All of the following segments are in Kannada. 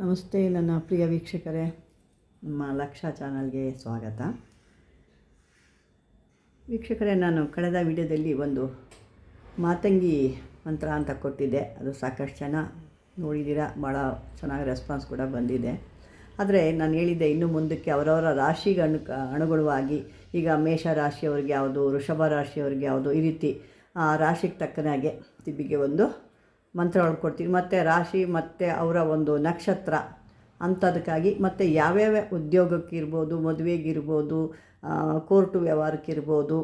ನಮಸ್ತೆ ನನ್ನ ಪ್ರಿಯ ವೀಕ್ಷಕರೇ, ನಮ್ಮ ಲಕ್ಷ ಚಾನಲ್ಗೆ ಸ್ವಾಗತ. ವೀಕ್ಷಕರೇ, ನಾನು ಕಳೆದ ವಿಡಿಯೋದಲ್ಲಿ ಒಂದು ಮಾತಂಗಿ ಮಂತ್ರ ಅಂತ ಕೊಟ್ಟಿದ್ದೆ. ಅದು ಸಾಕಷ್ಟು ಜನ ನೋಡಿದ್ದೀರಾ, ಭಾಳ ಚೆನ್ನಾಗಿ ರೆಸ್ಪಾನ್ಸ್ ಕೂಡ ಬಂದಿದೆ. ಆದರೆ ನಾನು ಹೇಳಿದ್ದೆ, ಇನ್ನು ಮುಂದಕ್ಕೆ ಅವರವರ ರಾಶಿಗೆ ಅನುಗುಣವಾಗಿ, ಈಗ ಮೇಷ ರಾಶಿಯವ್ರಿಗೆ ಯಾವುದು, ವೃಷಭ ರಾಶಿಯವ್ರಿಗೆ ಯಾವುದು, ಈ ರೀತಿ ಆ ರಾಶಿಗೆ ತಕ್ಕನಾಗೆ ತಿಬ್ಬಿಗೆ ಒಂದು ಮಂತ್ರ ಕೊಡ್ತೀವಿ. ಮತ್ತು ರಾಶಿ ಮತ್ತು ಅವರ ಒಂದು ನಕ್ಷತ್ರ ಅಂಥದಕ್ಕಾಗಿ, ಮತ್ತು ಯಾವ್ಯಾವ ಉದ್ಯೋಗಕ್ಕಿರ್ಬೋದು, ಮದುವೆಗಿರ್ಬೋದು, ಕೋರ್ಟು ವ್ಯವಹಾರಕ್ಕಿರ್ಬೋದು,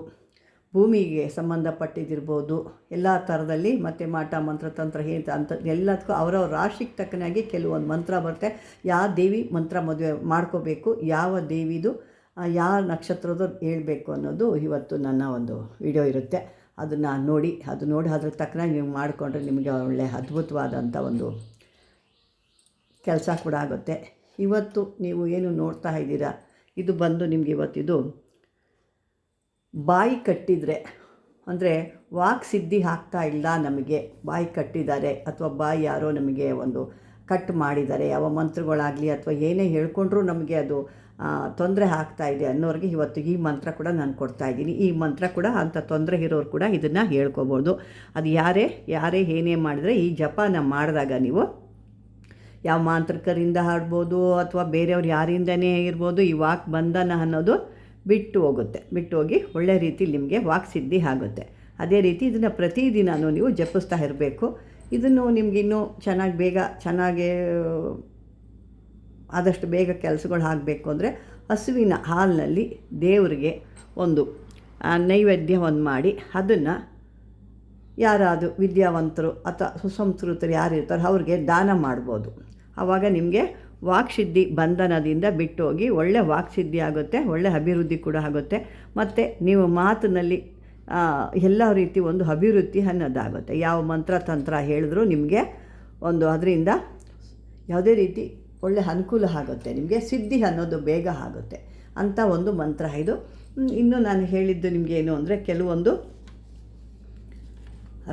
ಭೂಮಿಗೆ ಸಂಬಂಧಪಟ್ಟಿದ್ದಿರ್ಬೋದು, ಎಲ್ಲ ಥರದಲ್ಲಿ, ಮತ್ತು ಮಾಟ ಮಂತ್ರ ತಂತ್ರ ಅಂತ ಎಲ್ಲದಕ್ಕೂ ಅವರವ್ರ ರಾಶಿಗೆ ತಕ್ಕನಾಗಿ ಕೆಲವೊಂದು ಮಂತ್ರ ಬರುತ್ತೆ. ಯಾವ ದೇವಿ ಮಂತ್ರ ಮದುವೆ ಮಾಡ್ಕೋಬೇಕು, ಯಾವ ದೇವಿದು ಯಾವ ನಕ್ಷತ್ರದ ಹೇಳಬೇಕು ಅನ್ನೋದು ಇವತ್ತು ನನ್ನ ಒಂದು ವಿಡಿಯೋ ಇರುತ್ತೆ. ಅದನ್ನು ನೋಡಿ ಅದ್ರ ತಕ್ಕನಾಗಿ ನೀವು ಮಾಡಿಕೊಂಡ್ರೆ ನಿಮಗೆ ಒಳ್ಳೆಯ ಅದ್ಭುತವಾದಂಥ ಒಂದು ಕೆಲಸ ಕೂಡ ಆಗುತ್ತೆ. ಇವತ್ತು ನೀವು ಏನು ನೋಡ್ತಾ ಇದ್ದೀರಾ, ಇದು ಬಂದು ನಿಮಗೆ ಇವತ್ತಿದು ಬಾಯಿ ಕಟ್ಟಿದರೆ, ಅಂದರೆ ವಾಕ್ ಸಿದ್ಧಿ ಆಗ್ತಾ ಇಲ್ಲ, ನಮಗೆ ಬಾಯಿ ಕಟ್ಟಿದ್ದಾರೆ ಅಥವಾ ಬಾಯಿ ಯಾರೋ ನಮಗೆ ಒಂದು ಕಟ್ ಮಾಡಿದ್ದಾರೆ, ಯಾವ ಮಂತ್ರಗಳಾಗಲಿ ಅಥವಾ ಏನೇ ಹೇಳ್ಕೊಂಡ್ರೂ ನಮಗೆ ಅದು ತೊಂದರೆ ಆಗ್ತಾಯಿದೆ ಅನ್ನೋರಿಗೆ ಇವತ್ತು ಈ ಮಂತ್ರ ಕೂಡ ನಾನು ಕೊಡ್ತಾಯಿದ್ದೀನಿ. ಈ ಮಂತ್ರ ಕೂಡ ಅಂಥ ತೊಂದರೆ ಇರೋರು ಕೂಡ ಇದನ್ನು ಹೇಳ್ಕೊಬೋದು. ಅದು ಯಾರೇ ಏನೇ ಮಾಡಿದರೆ ಈ ಜಪನ ಮಾಡಿದಾಗ ನೀವು ಯಾವ ಮಾಂತ್ರಿಕರಿಂದ ಹಾಡ್ಬೋದು ಅಥವಾ ಬೇರೆಯವ್ರು ಯಾರಿಂದನೇ ಇರ್ಬೋದು, ಈ ವಾಕ್ ಬಂಧನ ಅನ್ನೋದು ಬಿಟ್ಟು ಹೋಗಿ ಒಳ್ಳೆ ರೀತಿಲಿ ನಿಮಗೆ ವಾಕ್ ಸಿದ್ಧಿ ಆಗುತ್ತೆ. ಅದೇ ರೀತಿ ಇದನ್ನು ಪ್ರತಿದಿನವೂ ನೀವು ಜಪಿಸ್ತಾ ಇರಬೇಕು. ಇದನ್ನು ನಿಮಗಿನ್ನೂ ಚೆನ್ನಾಗಿ ಆದಷ್ಟು ಬೇಗ ಕೆಲಸಗಳು ಆಗಬೇಕು ಅಂದರೆ ಹಸುವಿನ ಹಾಲಿನಲ್ಲಿ ದೇವರಿಗೆ ಒಂದು ನೈವೇದ್ಯವನ್ನು ಮಾಡಿ ಅದನ್ನು ಯಾರಾದರೂ ವಿದ್ಯಾವಂತರು ಅಥವಾ ಸುಸಂಸ್ಕೃತರು ಯಾರಿರ್ತಾರೋ ಅವ್ರಿಗೆ ದಾನ ಮಾಡ್ಬೋದು. ಆವಾಗ ನಿಮಗೆ ವಾಕ್ಸಿದ್ಧಿ ಬಂಧನದಿಂದ ಬಿಟ್ಟು ಹೋಗಿ ಒಳ್ಳೆ ವಾಕ್ಸಿದ್ಧಿ ಆಗುತ್ತೆ, ಒಳ್ಳೆ ಅಭಿವೃದ್ಧಿ ಕೂಡ ಆಗುತ್ತೆ. ಮತ್ತು ನೀವು ಮಾತಿನಲ್ಲಿ ಎಲ್ಲ ರೀತಿ ಒಂದು ಅಭಿವೃದ್ಧಿ ಅನ್ನೋದಾಗುತ್ತೆ. ಯಾವ ಮಂತ್ರ ತಂತ್ರ ಹೇಳಿದ್ರೂ ನಿಮಗೆ ಒಂದು ಅದರಿಂದ ಯಾವುದೇ ರೀತಿ ಒಳ್ಳೆ ಅನುಕೂಲ ಆಗುತ್ತೆ, ನಿಮಗೆ ಸಿದ್ಧಿ ಅನ್ನೋದು ಬೇಗ ಆಗುತ್ತೆ ಅಂಥ ಒಂದು ಮಂತ್ರ ಇದು. ಇನ್ನು ನಾನು ಹೇಳಿದ್ದು ನಿಮಗೆ ಏನು ಅಂದರೆ, ಕೆಲವೊಂದು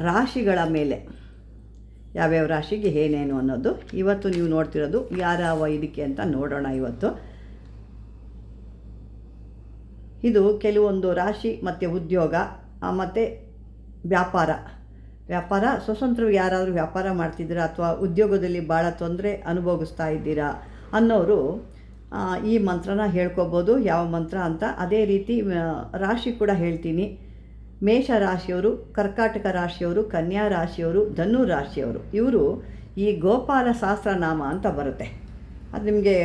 ರಾಶಿಗಳ ಮೇಲೆ ಯಾವ್ಯಾವ ರಾಶಿಗೆ ಏನೇನು ಅನ್ನೋದು ಇವತ್ತು ನೀವು ನೋಡ್ತಿರೋದು. ಯಾರ ಇದಕ್ಕೆ ಅಂತ ನೋಡೋಣ ಇವತ್ತು. ಇದು ಕೆಲವೊಂದು ರಾಶಿ ಮತ್ತು ಉದ್ಯೋಗ ಮತ್ತು ವ್ಯಾಪಾರ ಸ್ವತಂತ್ರರು ಯಾರಾದರೂ ವ್ಯಾಪಾರ ಮಾಡ್ತಿದ್ದೀರಾ ಅಥವಾ ಉದ್ಯೋಗದಲ್ಲಿ ಭಾಳ ತೊಂದರೆ ಅನುಭವಿಸ್ತಾ ಇದ್ದೀರಾ ಅನ್ನೋರು ಈ ಮಂತ್ರನ ಹೇಳ್ಕೊಬೋದು. ಯಾವ ಮಂತ್ರ ಅಂತ ಅದೇ ರೀತಿ ರಾಶಿ ಕೂಡ ಹೇಳ್ತೀನಿ. ಮೇಷ ರಾಶಿಯವರು, ಕರ್ಕಾಟಕ ರಾಶಿಯವರು, ಕನ್ಯಾ ರಾಶಿಯವರು, ಧನು ರಾಶಿಯವರು, ಇವರು ಈ ಗೋಪಾಲ ಸಹಸ್ರನಾಮ ಅಂತ ಬರುತ್ತೆ. ಅದು ನಿಮಗೆ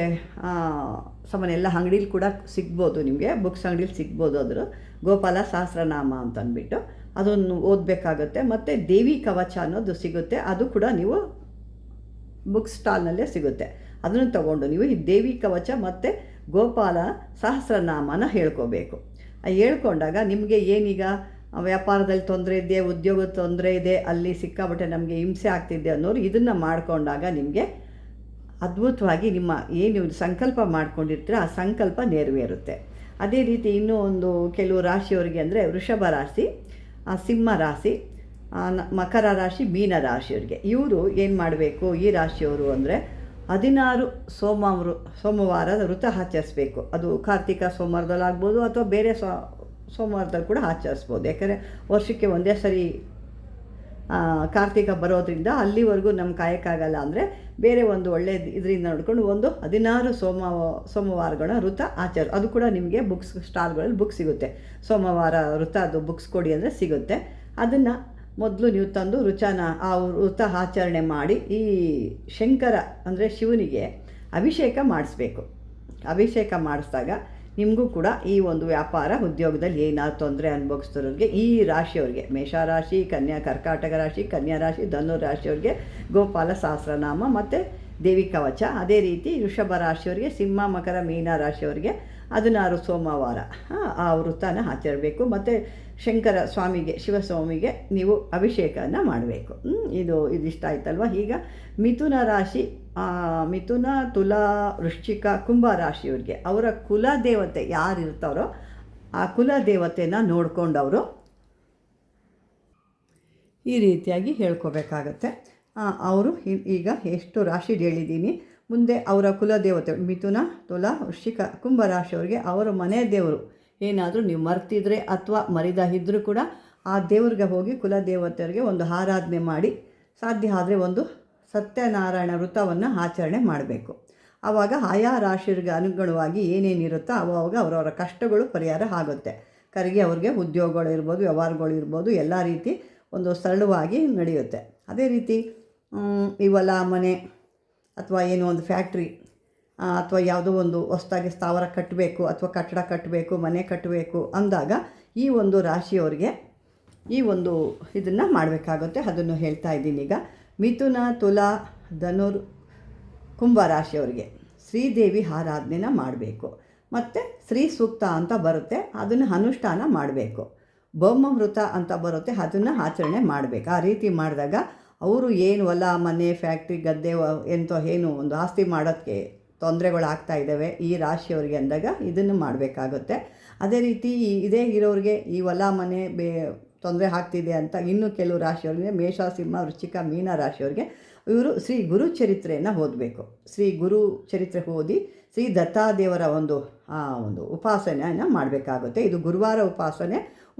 ಸಾಮಾನ್ಯ ಎಲ್ಲ ಅಂಗಡೀಲಿ ಕೂಡ ಸಿಗ್ಬೋದು, ನಿಮಗೆ ಬುಕ್ಸ್ ಅಂಗಡೀಲಿ ಸಿಗ್ಬೋದು. ಅದರ ಗೋಪಾಲ ಸಹಸ್ರನಾಮ ಅಂತ ಅಂದ್ಬಿಟ್ಟು ಅದನ್ನು ಓದಬೇಕಾಗುತ್ತೆ. ಮತ್ತು ದೇವಿ ಕವಚ ಅನ್ನೋದು ಸಿಗುತ್ತೆ, ಅದು ಕೂಡ ನೀವು ಬುಕ್ ಸ್ಟಾಲ್ನಲ್ಲೇ ಸಿಗುತ್ತೆ. ಅದನ್ನು ತಗೊಂಡು ನೀವು ಈ ದೇವಿ ಕವಚ ಮತ್ತು ಗೋಪಾಲ ಸಹಸ್ರನಾಮನ ಹೇಳ್ಕೋಬೇಕು. ಹೇಳ್ಕೊಂಡಾಗ ನಿಮಗೆ ಏನೀಗ ವ್ಯಾಪಾರದಲ್ಲಿ ತೊಂದರೆ ಇದೆ, ಉದ್ಯೋಗದ ತೊಂದರೆ ಇದೆ, ಅಲ್ಲಿ ಸಿಕ್ಕಾಬಟ್ಟೆ ನಮಗೆ ಹಿಂಸೆ ಆಗ್ತಿದೆ ಅನ್ನೋರು ಇದನ್ನು ಮಾಡಿಕೊಂಡಾಗ ನಿಮಗೆ ಅದ್ಭುತವಾಗಿ ನಿಮ್ಮ ಏನು ಸಂಕಲ್ಪ ಮಾಡ್ಕೊಂಡಿರ್ತೀರ ಆ ಸಂಕಲ್ಪ ನೆರವೇರುತ್ತೆ. ಅದೇ ರೀತಿ ಇನ್ನೂ ಒಂದು ಕೆಲವು ರಾಶಿಯವರಿಗೆ ಅಂದರೆ ವೃಷಭ ರಾಶಿ, ಸಿಂಹ ರಾಶಿ, ಮಕರ ರಾಶಿ, ಮೀನ ರಾಶಿಯವರಿಗೆ ಇವರು ಏನು ಮಾಡಬೇಕು, ಈ ರಾಶಿಯವರು ಅಂದರೆ 16 ಸೋಮವಾರದ ವ್ರತ ಆಚರಿಸ್ಬೇಕು. ಅದು ಕಾರ್ತಿಕ ಸೋಮವಾರದಲ್ಲಾಗ್ಬೋದು ಅಥವಾ ಬೇರೆ ಸೋಮವಾರದಲ್ಲಿ ಕೂಡ ಆಚರಿಸ್ಬೋದು. ಯಾಕಂದರೆ ವರ್ಷಕ್ಕೆ ಒಂದೇ ಸರಿ ಕಾರ್ತಿಕ ಬರೋದ್ರಿಂದ ಅಲ್ಲಿವರೆಗೂ ನಮ್ಮ ಕಾಯಕ್ಕಾಗಲ್ಲ ಅಂದರೆ ಬೇರೆ ಒಂದು ಒಳ್ಳೆಯ ಇದರಿಂದ ನೋಡಿಕೊಂಡು ಒಂದು 16 ಸೋಮವಾರಗಳ ವೃತ ಅದು ಕೂಡ ನಿಮಗೆ ಬುಕ್ಸ್ ಸ್ಟಾಲ್ಗಳಲ್ಲಿ ಬುಕ್ ಸಿಗುತ್ತೆ. ಸೋಮವಾರ ವೃತ ಅದು ಬುಕ್ಸ್ ಕೊಡಿ ಅಂದರೆ ಸಿಗುತ್ತೆ. ಅದನ್ನು ಮೊದಲು ನೀವು ತಂದು ಆ ವೃತ ಆಚರಣೆ ಮಾಡಿ ಈ ಶಂಕರ ಅಂದರೆ ಶಿವನಿಗೆ ಅಭಿಷೇಕ ಮಾಡಿಸ್ಬೇಕು. ಅಭಿಷೇಕ ಮಾಡಿಸಿದಾಗ ನಿಮಗೂ ಕೂಡ ಈ ಒಂದು ವ್ಯಾಪಾರ ಉದ್ಯೋಗದಲ್ಲಿ ಏನಾದ್ರು ತೊಂದರೆ ಅನುಭವಿಸ್ತಿರೋರಿಗೆ, ಈ ರಾಶಿಯವ್ರಿಗೆ ಮೇಷರಾಶಿ, ಕರ್ಕಾಟಕ ರಾಶಿ, ಕನ್ಯಾ ರಾಶಿ, ಧನು ರಾಶಿಯವ್ರಿಗೆ ಗೋಪಾಲ ಸಹಸ್ರನಾಮ ಮತ್ತು ದೇವಿ ಕವಚ. ಅದೇ ರೀತಿ ವೃಷಭ ರಾಶಿಯವರಿಗೆ, ಸಿಂಹ, ಮಕರ, ಮೀನ ರಾಶಿಯವರಿಗೆ 16 ಸೋಮವಾರ ಆ ವೃತನ ಆಚರಿಸಬೇಕು. ಮತ್ತು ಶಂಕರ ಸ್ವಾಮಿಗೆ, ಶಿವಸ್ವಾಮಿಗೆ ನೀವು ಅಭಿಷೇಕನ ಮಾಡಬೇಕು. ಇದಿಷ್ಟ ಆಯ್ತಲ್ವ. ಈಗ ಮಿಥುನ ರಾಶಿ, ಮಿಥುನ, ತುಲಾ, ವೃಶ್ಚಿಕ, ಕುಂಭ ರಾಶಿಯವ್ರಿಗೆ ಅವರ ಕುಲದೇವತೆ ಯಾರು ಇರ್ತಾರೋ ಆ ಕುಲದೇವತೆನ ನೋಡ್ಕೊಂಡವರು ಈ ರೀತಿಯಾಗಿ ಹೇಳ್ಕೋಬೇಕಾಗತ್ತೆ. ಅವರು ಈಗ ಎಷ್ಟು ರಾಶಿ ಹೇಳಿದ್ದೀನಿ, ಮುಂದೆ ಅವರ ಕುಲದೇವತೆ ಮಿಥುನ, ತುಲಾ, ವೃಶ್ಚಿಕ, ಕುಂಭ ರಾಶಿಯವರಿಗೆ ಅವರ ಮನೆ ದೇವರು ಏನಾದರೂ ನೀವು ಮರ್ತಿದ್ರೆ ಅಥವಾ ಮರಿದ ಇದ್ದರೂ ಕೂಡ ಆ ದೇವ್ರಿಗೆ ಹೋಗಿ ಕುಲದೇವತೆಯರಿಗೆ ಒಂದು ಆರಾಧನೆ ಮಾಡಿ, ಸಾಧ್ಯ ಆದರೆ ಒಂದು ಸತ್ಯನಾರಾಯಣ ವ್ರತವನ್ನು ಆಚರಣೆ ಮಾಡಬೇಕು. ಆವಾಗ ಆಯಾ ರಾಶಿಯವರಿಗೆ ಅನುಗುಣವಾಗಿ ಏನೇನಿರುತ್ತೋ ಆವಾಗ ಅವರವರ ಕಷ್ಟಗಳು ಪರಿಹಾರ ಆಗುತ್ತೆ. ಕರೆಗೆ ಅವ್ರಿಗೆ ಉದ್ಯೋಗಗಳು ಇರ್ಬೋದು, ವ್ಯವಹಾರಗಳು ಇರ್ಬೋದು, ಎಲ್ಲ ರೀತಿ ಒಂದು ಸರಳವಾಗಿ ನಡೆಯುತ್ತೆ. ಅದೇ ರೀತಿ ಈ ಹೊಲ ಮನೆ ಅಥವಾ ಏನೋ ಒಂದು ಫ್ಯಾಕ್ಟ್ರಿ ಅಥವಾ ಯಾವುದೋ ಒಂದು ಹೊಸದಾಗಿ ಸ್ಥಾವರ ಕಟ್ಟಬೇಕು ಅಥವಾ ಕಟ್ಟಡ ಕಟ್ಟಬೇಕು, ಮನೆ ಕಟ್ಟಬೇಕು ಅಂದಾಗ ಈ ಒಂದು ರಾಶಿಯವರಿಗೆ ಈ ಒಂದು ಇದನ್ನು ಮಾಡಬೇಕಾಗುತ್ತೆ. ಅದನ್ನು ಹೇಳ್ತಾ ಇದ್ದೀನಿ ಈಗ. ಮಿಥುನ, ತುಲಾ, ಧನುರ್, ಕುಂಭ ರಾಶಿಯವರಿಗೆ ಶ್ರೀದೇವಿ ಆರಾಧನೆನ ಮಾಡಬೇಕು. ಮತ್ತು ಶ್ರೀ ಸೂಕ್ತ ಅಂತ ಬರುತ್ತೆ, ಅದನ್ನು ಅನುಷ್ಠಾನ ಮಾಡಬೇಕು. ಬ್ರಹ್ಮವೃತ ಅಂತ ಬರುತ್ತೆ, ಅದನ್ನು ಆಚರಣೆ ಮಾಡಬೇಕು. ಆ ರೀತಿ ಮಾಡಿದಾಗ ಅವರು ಏನು ಹೊಲ ಮನೆ ಫ್ಯಾಕ್ಟ್ರಿ ಗದ್ದೆ ಎಂತೋ ಏನು ಒಂದು ಆಸ್ತಿ ಮಾಡೋಕ್ಕೆ ತೊಂದರೆಗಳಾಗ್ತಾ ಇದ್ದಾವೆ ಈ ರಾಶಿಯವರಿಗೆ ಅಂದಾಗ ಇದನ್ನು ಮಾಡಬೇಕಾಗುತ್ತೆ. ಅದೇ ರೀತಿ ಇದೇ ಇರೋರಿಗೆ ಈ ಹೊಲ ಮನೆ ತೊಂದರೆ ಆಗ್ತಿದೆ ಅಂತ ಇನ್ನೂ ಕೆಲವು ರಾಶಿಯವರಿಗೆ ಮೇಷ, ಸಿಂಹ, ವೃಶ್ಚಿಕ, ಮೀನ ರಾಶಿಯವರಿಗೆ ಇವರು ಶ್ರೀ ಗುರು ಚರಿತ್ರೆಯನ್ನು ಓದಬೇಕು. ಶ್ರೀ ಗುರು ಚರಿತ್ರೆ ಓದಿ ಶ್ರೀ ದತ್ತಾದೇವರ ಒಂದು ಉಪಾಸನೆಯನ್ನು ಮಾಡಬೇಕಾಗುತ್ತೆ. ಇದು ಗುರುವಾರ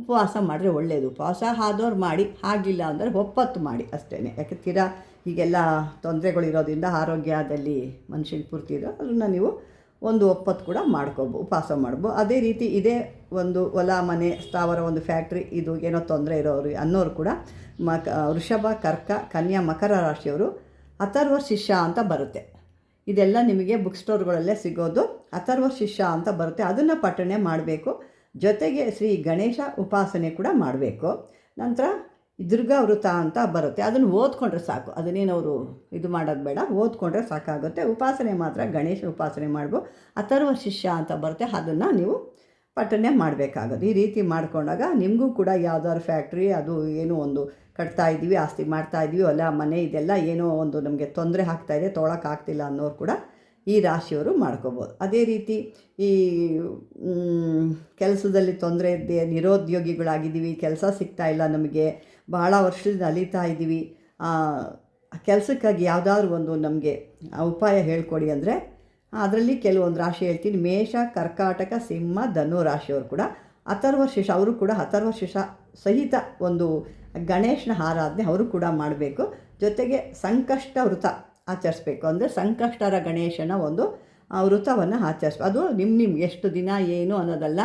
ಉಪವಾಸ ಮಾಡಿದ್ರೆ ಒಳ್ಳೆಯದು. ಉಪವಾಸ ಆದವ್ರು ಮಾಡಿ, ಆಗಿಲ್ಲ ಅಂದರೆ ಒಪ್ಪತ್ತು ಮಾಡಿ ಅಷ್ಟೇ. ಯಾಕೆ ತೀರಾ ಹೀಗೆಲ್ಲ ತೊಂದರೆಗಳಿರೋದ್ರಿಂದ ಆರೋಗ್ಯದಲ್ಲಿ ಮನುಷ್ಯನಿಗೆ ಪೂರ್ತಿ ಇರೋ ಅದನ್ನು ನೀವು ಒಂದು ಒಪ್ಪತ್ತು ಕೂಡ ಉಪವಾಸ ಮಾಡ್ಬೋದು. ಅದೇ ರೀತಿ ಇದೇ ಒಂದು ಹೊಲ ಮನೆ ಸ್ಥಾವರ ಒಂದು ಫ್ಯಾಕ್ಟ್ರಿ ಇದು ಏನೋ ತೊಂದರೆ ಇರೋರು ಅನ್ನೋರು ಕೂಡ ವೃಷಭ, ಕರ್ಕ, ಕನ್ಯಾ, ಮಕರ ರಾಶಿಯವರು ಅಥರ್ವ ಶಿಷ್ಯ ಅಂತ ಬರುತ್ತೆ. ಇದೆಲ್ಲ ನಿಮಗೆ ಬುಕ್ ಸ್ಟೋರ್ಗಳಲ್ಲೇ ಸಿಗೋದು. ಅಥರ್ವ ಶಿಷ್ಯ ಅಂತ ಬರುತ್ತೆ, ಅದನ್ನು ಪಠಣೆ ಮಾಡಬೇಕು. ಜೊತೆಗೆ ಶ್ರೀ ಗಣೇಶ ಉಪಾಸನೆ ಕೂಡ ಮಾಡಬೇಕು. ನಂತರ ದುರ್ಗಾ ವೃತ ಅಂತ ಬರುತ್ತೆ, ಅದನ್ನು ಓದ್ಕೊಂಡ್ರೆ ಸಾಕು. ಅದನ್ನೇನವರು ಇದು ಮಾಡೋದು ಬೇಡ, ಓದ್ಕೊಂಡ್ರೆ ಸಾಕಾಗುತ್ತೆ. ಉಪಾಸನೆ ಮಾತ್ರ ಗಣೇಶ ಉಪಾಸನೆ ಮಾಡ್ಬೋದು. ಅಥರ್ವ ಶಿಷ್ಯ ಅಂತ ಬರುತ್ತೆ, ಅದನ್ನು ನೀವು ಪಠನೆ ಮಾಡಬೇಕಾಗೋದು. ಈ ರೀತಿ ಮಾಡಿಕೊಂಡಾಗ ನಿಮಗೂ ಕೂಡ ಯಾವುದಾದ್ರು ಫ್ಯಾಕ್ಟ್ರಿ ಅದು ಏನೋ ಒಂದು ಕಟ್ತಾಯಿದ್ದೀವಿ, ಆಸ್ತಿ ಮಾಡ್ತಾಯಿದ್ವಿ, ಹೊಲ ಮನೆ ಇದೆಲ್ಲ ಏನೋ ಒಂದು ನಮಗೆ ತೊಂದರೆ ಆಗ್ತಾಯಿದೆ, ತೊಗೊಳಕ್ಕಾಗ್ತಿಲ್ಲ ಅನ್ನೋರು ಕೂಡ ಈ ರಾಶಿಯವರು ಮಾಡ್ಕೋಬೋದು. ಅದೇ ರೀತಿ ಈ ಕೆಲಸದಲ್ಲಿ ತೊಂದರೆ ಇದ್ದೆ ನಿರುದ್ಯೋಗಿಗಳಾಗಿದ್ದೀವಿ, ಕೆಲಸ ಸಿಗ್ತಾಯಿಲ್ಲ, ನಮಗೆ ಭಾಳ ವರ್ಷದಿಂದ ಅಲಿತಾ ಇದ್ದೀವಿ, ಕೆಲಸಕ್ಕಾಗಿ ಯಾವುದಾದ್ರೂ ಒಂದು ನಮಗೆ ಉಪಾಯ ಹೇಳ್ಕೊಡಿ ಅಂದರೆ ಅದರಲ್ಲಿ ಕೆಲವೊಂದು ರಾಶಿ ಹೇಳ್ತೀನಿ. ಮೇಷ, ಕರ್ಕಾಟಕ, ಸಿಂಹ, ಧನು ರಾಶಿಯವರು ಕೂಡ ಅಥರ್ವ ಶಿಷ, ಅವರು ಕೂಡ ಅಥರ್ವ ಶಿಷ ಸಹಿತ ಒಂದು ಗಣೇಶನ ಆರಾಧನೆ ಅವರು ಕೂಡ ಮಾಡಬೇಕು. ಜೊತೆಗೆ ಸಂಕಷ್ಟ ವೃತ ಆಚರಿಸ್ಬೇಕು. ಅಂದರೆ ಸಂಕಷ್ಟರ ಗಣೇಶನ ಒಂದು ವೃತವನ್ನು ಆಚರಿಸ್ಬೇಕು. ಅದು ನಿಮ್ಗೆ ಎಷ್ಟು ದಿನ ಏನು ಅನ್ನೋದಲ್ಲ,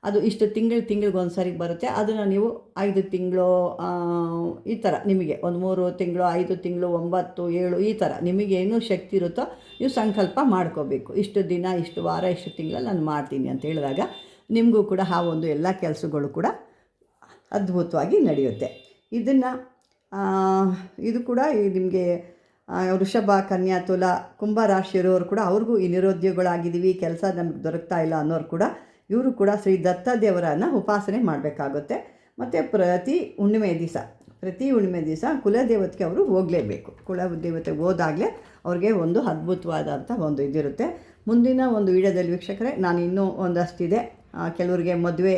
ಅದು ಇಷ್ಟು ತಿಂಗಳಿಗೊಂದು ಸರಿ ಬರುತ್ತೆ. ಅದನ್ನು ನೀವು 5 ತಿಂಗಳು ಈ ಥರ ನಿಮಗೆ ಒಂದು 3 ತಿಂಗಳು 5 ತಿಂಗಳು 9 7 ಈ ಥರ ನಿಮಗೇನು ಶಕ್ತಿ ಇರುತ್ತೋ ನೀವು ಸಂಕಲ್ಪ ಮಾಡ್ಕೋಬೇಕು. ಇಷ್ಟು ದಿನ ಇಷ್ಟು ವಾರ ಇಷ್ಟು ತಿಂಗಳಲ್ಲಿ ನಾನು ಮಾಡ್ತೀನಿ ಅಂತ ಹೇಳಿದಾಗ ನಿಮಗೂ ಕೂಡ ಆ ಒಂದು ಎಲ್ಲ ಕೆಲಸಗಳು ಕೂಡ ಅದ್ಭುತವಾಗಿ ನಡೆಯುತ್ತೆ. ಇದನ್ನು ಇದು ಕೂಡ ನಿಮಗೆ ವೃಷಭ, ಕನ್ಯಾ, ತುಲಾ, ಕುಂಭ ರಾಶಿಯವರು ಕೂಡ ಅವ್ರಿಗೂ ಈ ನಿರುದ್ಯೋಗಗಳಾಗಿದ್ದೀವಿ, ಕೆಲಸ ನಮಗೆ ದೊರಕ್ತಾ ಇಲ್ಲ ಅನ್ನೋರು ಕೂಡ ಇವರು ಕೂಡ ಶ್ರೀ ದತ್ತದೇವರನ್ನು ಉಪಾಸನೆ ಮಾಡಬೇಕಾಗುತ್ತೆ. ಮತ್ತು ಪ್ರತಿ ಹುಣ್ಣಿಮೆ ದಿವಸ ಕುಲದೇವತೆಗೆ ಅವರು ಹೋಗಲೇಬೇಕು. ಕುಲದೇವತೆಗೆ ಹೋದಾಗಲೇ ಅವ್ರಿಗೆ ಒಂದು ಅದ್ಭುತವಾದಂಥ ಒಂದು ಇದಿರುತ್ತೆ. ಮುಂದಿನ ಒಂದು ವಿಡಿಯೋದಲ್ಲಿ ವೀಕ್ಷಕರೇ, ನಾನು ಇನ್ನೂ ಒಂದಷ್ಟಿದೆ. ಕೆಲವರಿಗೆ ಮದುವೆ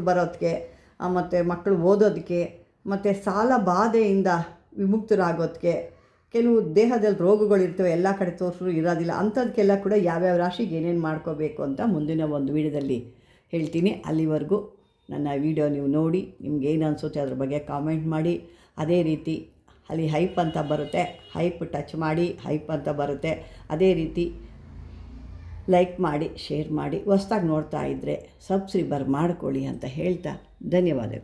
ಬರೋದಕ್ಕೆ, ಮತ್ತು ಮಕ್ಕಳು ಓದೋದಕ್ಕೆ, ಮತ್ತು ಸಾಲ ಬಾಧೆಯಿಂದ ವಿಮುಕ್ತರಾಗೋದಕ್ಕೆ, ಕೆಲವು ದೇಹದಲ್ಲಿ ರೋಗಗಳಿರ್ತವೆ, ಎಲ್ಲ ಕಡೆ ತೋರಿಸ್ರು ಇರೋದಿಲ್ಲ, ಅಂಥದಕ್ಕೆಲ್ಲ ಕೂಡ ಯಾವ್ಯಾವ ರಾಶಿಗೆ ಏನೇನು ಮಾಡ್ಕೋಬೇಕು ಅಂತ ಮುಂದಿನ ಒಂದು ವಿಡಿಯೋದಲ್ಲಿ ಹೇಳ್ತೀನಿ. ಅಲ್ಲಿವರೆಗೂ ನನ್ನ ವಿಡಿಯೋ ನೀವು ನೋಡಿ ನಿಮ್ಗೆ ಏನು ಅನಿಸುತ್ತೆ ಅದ್ರ ಬಗ್ಗೆ ಕಾಮೆಂಟ್ ಮಾಡಿ. ಅದೇ ರೀತಿ ಅಲ್ಲಿ ಹೈಪ್ ಅಂತ ಬರುತ್ತೆ, ಹೈಪ್ ಟಚ್ ಮಾಡಿ, ಹೈಪ್ ಅಂತ ಬರುತ್ತೆ. ಅದೇ ರೀತಿ ಲೈಕ್ ಮಾಡಿ, ಶೇರ್ ಮಾಡಿ, ಹೊಸ್ದಾಗಿ ನೋಡ್ತಾ ಇದ್ದರೆ ಸಬ್ಸ್ಕ್ರೈಬರ್ ಮಾಡ್ಕೊಳ್ಳಿ ಅಂತ ಹೇಳ್ತಾ ಧನ್ಯವಾದಗಳು.